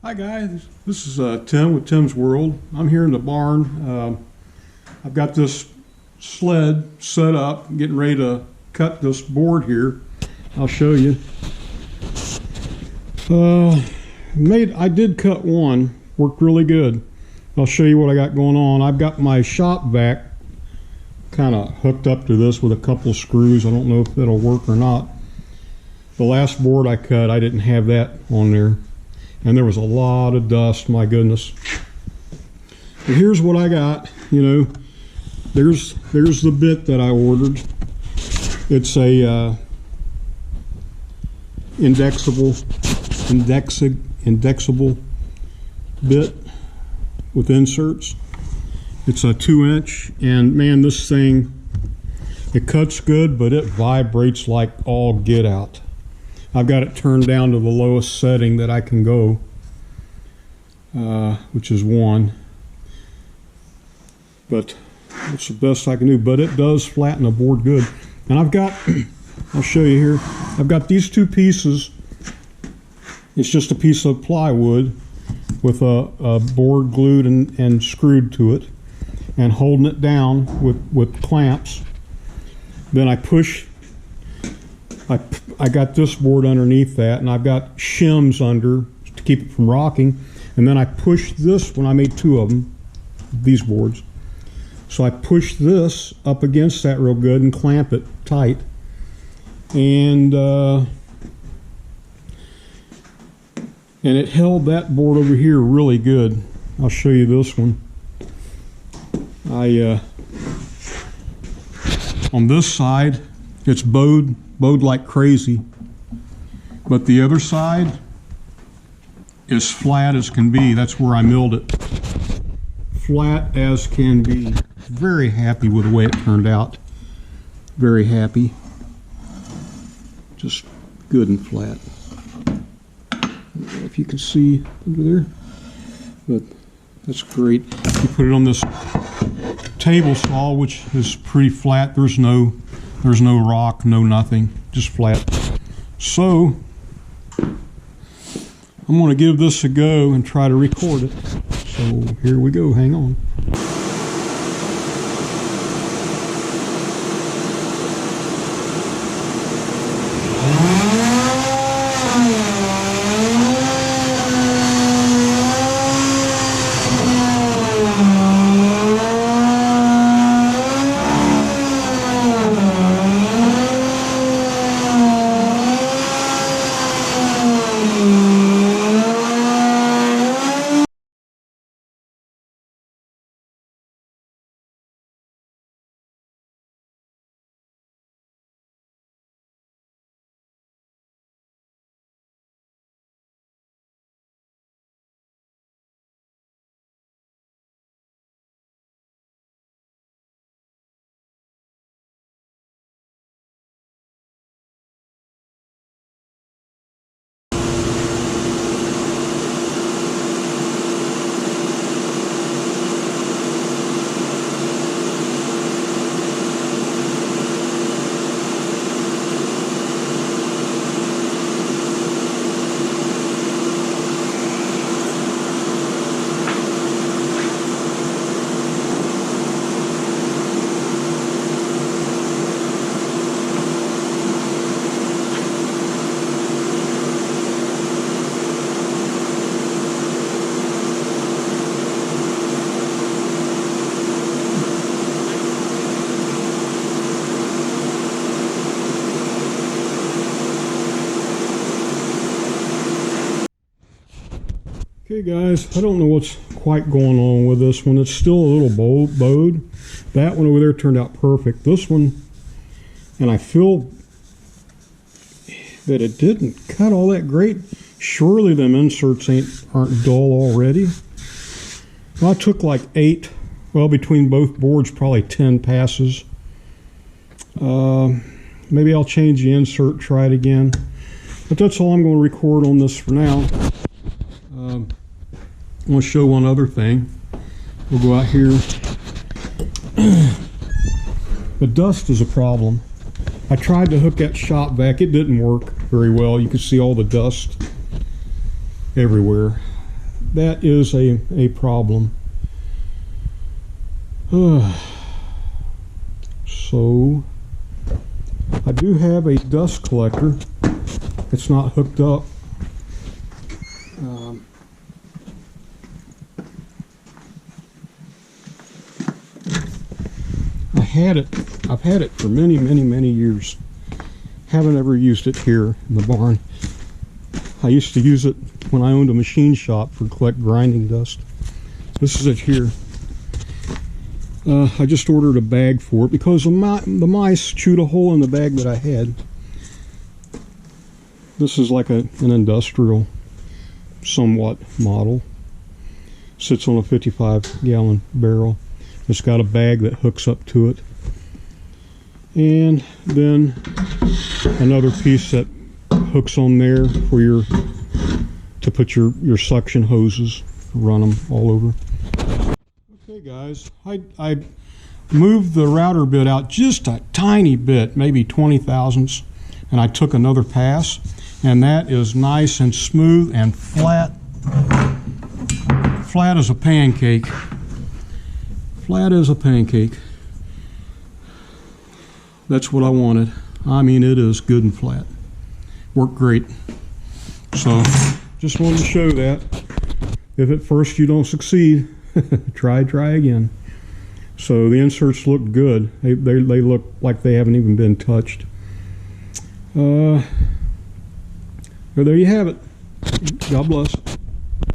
Hi guys, this is Tim with Tim's World. I'm here in the barn. I've got this sled set up, getting ready to cut this board here. I'll show you. I did cut one, worked really good. I'll show you what I got going on. I've got my shop vac kind of hooked up to this with a couple of screws. I don't know if it'll work or not. The last board I cut, I didn't have that on there. And there was a lot of dust, my goodness. But here's what I got, you know. There's the bit that I ordered. It's a indexable bit with inserts. It's a 2-inch, and man, this thing, it cuts good, but it vibrates like all get out. I've got it turned down to the lowest setting that I can go, which is 1. But it's the best I can do. But it does flatten the board good. And I've got, I'll show you here, I've got these two pieces. It's just a piece of plywood with a board glued and screwed to it, and holding it down with clamps. Then I push. I got this board underneath that, and I've got shims under to keep it from rocking. And then I push this, when I made 2 of them, these boards. So I push this up against that real good and clamp it tight. And it held that board over here really good. I'll show you this one. On this side, it's bowed like crazy, but the other side is flat as can be. That's where I milled it. Flat as can be. Very happy with the way it turned out. Very happy. Just good and flat. I don't know if you can see under there, but that's great. You put it on this table saw, which is pretty flat. There's no rock, no nothing, just flat. So I'm going to give this a go and try to record it. So here we go, hang on. Okay guys, I don't know what's quite going on with this one. It's still a little bowed. That one over there turned out perfect. This one, and I feel that it didn't cut all that great. Surely them inserts aren't dull already. Well, I took like 8, well, between both boards, probably 10 passes. Maybe I'll change the insert, try it again. But that's all I'm going to record on this for now. I want to show one other thing. We'll go out here. The dust is a problem. I tried to hook that shop vac. It didn't work very well. You could see all the dust everywhere. that is a problem. So I do have a dust collector. It's not hooked up. I've had it for many years. Haven't ever used it here in the barn. I used to use it when I owned a machine shop for collect grinding dust. This is it here. I just ordered a bag for it because the mice chewed a hole in the bag that I had. This is like an industrial, somewhat model. Sits on a 55-gallon barrel. It's got a bag that hooks up to it. And then another piece that hooks on there for to put your suction hoses, run them all over. Okay guys, I moved the router bit out just a tiny bit, maybe 20 thousandths, and I took another pass, and that is nice and smooth and flat. Flat as a pancake. Flat as a pancake. That's what I wanted. I mean, it is good and flat. Worked great. So, just wanted to show that. If at first you don't succeed, try again. So the inserts look good. They look like they haven't even been touched. Well, there you have it. God bless.